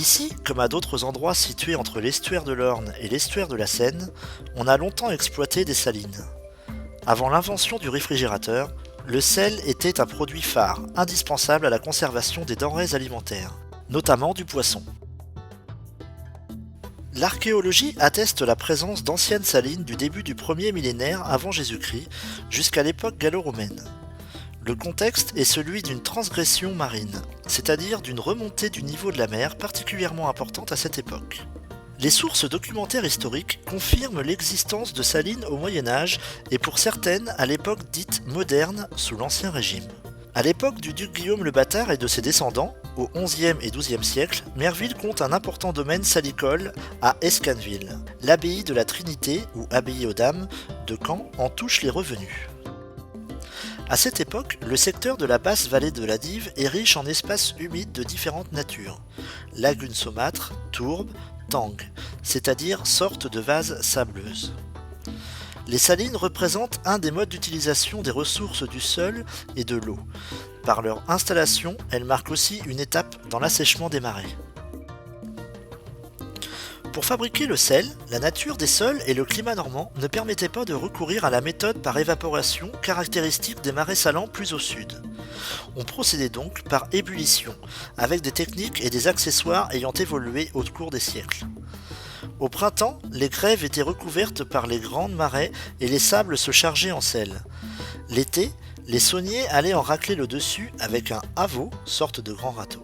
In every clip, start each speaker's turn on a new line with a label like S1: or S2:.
S1: Ici, comme à d'autres endroits situés entre l'estuaire de l'Orne et l'estuaire de la Seine, on a longtemps exploité des salines. Avant l'invention du réfrigérateur, le sel était un produit phare, indispensable à la conservation des denrées alimentaires, notamment du poisson. L'archéologie atteste la présence d'anciennes salines du début du premier millénaire avant Jésus-Christ jusqu'à l'époque gallo-romaine. Le contexte est celui d'une transgression marine, c'est-à-dire d'une remontée du niveau de la mer particulièrement importante à cette époque. Les sources documentaires historiques confirment l'existence de salines au Moyen Âge et pour certaines à l'époque dite moderne sous l'Ancien Régime. À l'époque du duc Guillaume le Bâtard et de ses descendants, au XIe et XIIe siècle, Merville compte un important domaine salicole à Escanville. L'abbaye de la Trinité, ou abbaye aux Dames, de Caen en touche les revenus. À cette époque, le secteur de la basse vallée de la Dive est riche en espaces humides de différentes natures. Lagunes saumâtres, tourbes, tangues, c'est-à-dire sortes de vases sableuses. Les salines représentent un des modes d'utilisation des ressources du sol et de l'eau. Par leur installation, elles marquent aussi une étape dans l'assèchement des marais. Pour fabriquer le sel, la nature des sols et le climat normand ne permettaient pas de recourir à la méthode par évaporation caractéristique des marais salants plus au sud. On procédait donc par ébullition, avec des techniques et des accessoires ayant évolué au cours des siècles. Au printemps, les grèves étaient recouvertes par les grandes marais et les sables se chargeaient en sel. L'été, les sauniers allaient en racler le dessus avec un havot, sorte de grand râteau.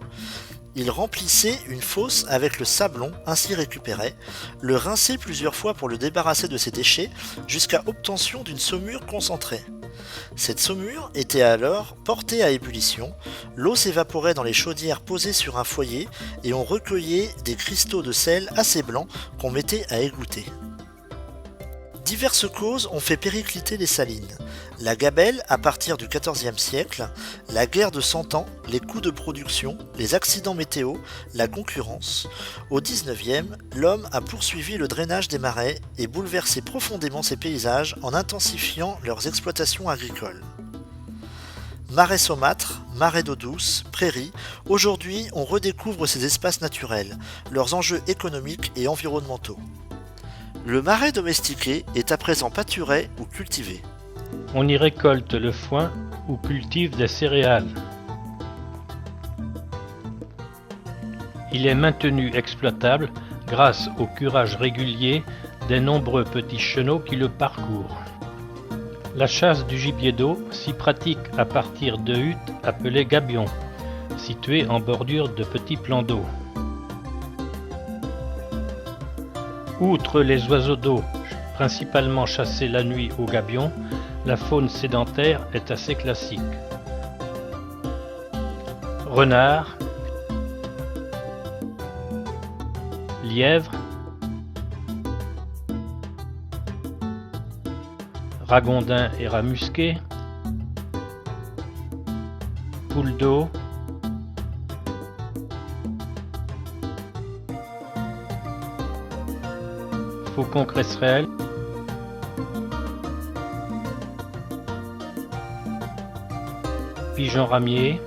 S1: Ils remplissaient une fosse avec le sablon ainsi récupéré, le rinçaient plusieurs fois pour le débarrasser de ses déchets, jusqu'à obtention d'une saumure concentrée. Cette saumure était alors portée à ébullition, l'eau s'évaporait dans les chaudières posées sur un foyer et on recueillait des cristaux de sel assez blancs qu'on mettait à égoutter. Diverses causes ont fait péricliter les salines. La gabelle à partir du XIVe siècle, la guerre de 100 ans, les coûts de production, les accidents météo, la concurrence. Au XIXe, l'homme a poursuivi le drainage des marais et bouleversé profondément ces paysages en intensifiant leurs exploitations agricoles. Marais saumâtres, marais d'eau douce, prairies, aujourd'hui on redécouvre ces espaces naturels, leurs enjeux économiques et environnementaux. Le marais domestiqué est à présent pâturé ou cultivé.
S2: On y récolte le foin ou cultive des céréales. Il est maintenu exploitable grâce au curage régulier des nombreux petits chenaux qui le parcourent. La chasse du gibier d'eau s'y pratique à partir de huttes appelées gabions, situées en bordure de petits plans d'eau. Outre les oiseaux d'eau, principalement chassés la nuit aux gabions, la faune sédentaire est assez classique. Renards, lièvres, ragondins et rats musqués, poules d'eau, faucons cresserelles, pigeons ramiers,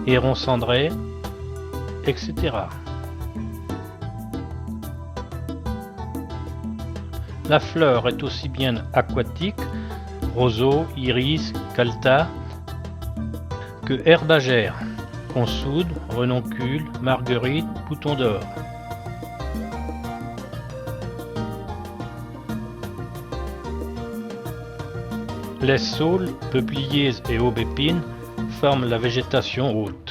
S2: hérons cendrés, etc. La fleur est aussi bien aquatique, roseau, iris, calta, que herbagère, consoude, renoncule, marguerite, bouton d'or. Les saules, peupliers et aubépines forment la végétation haute.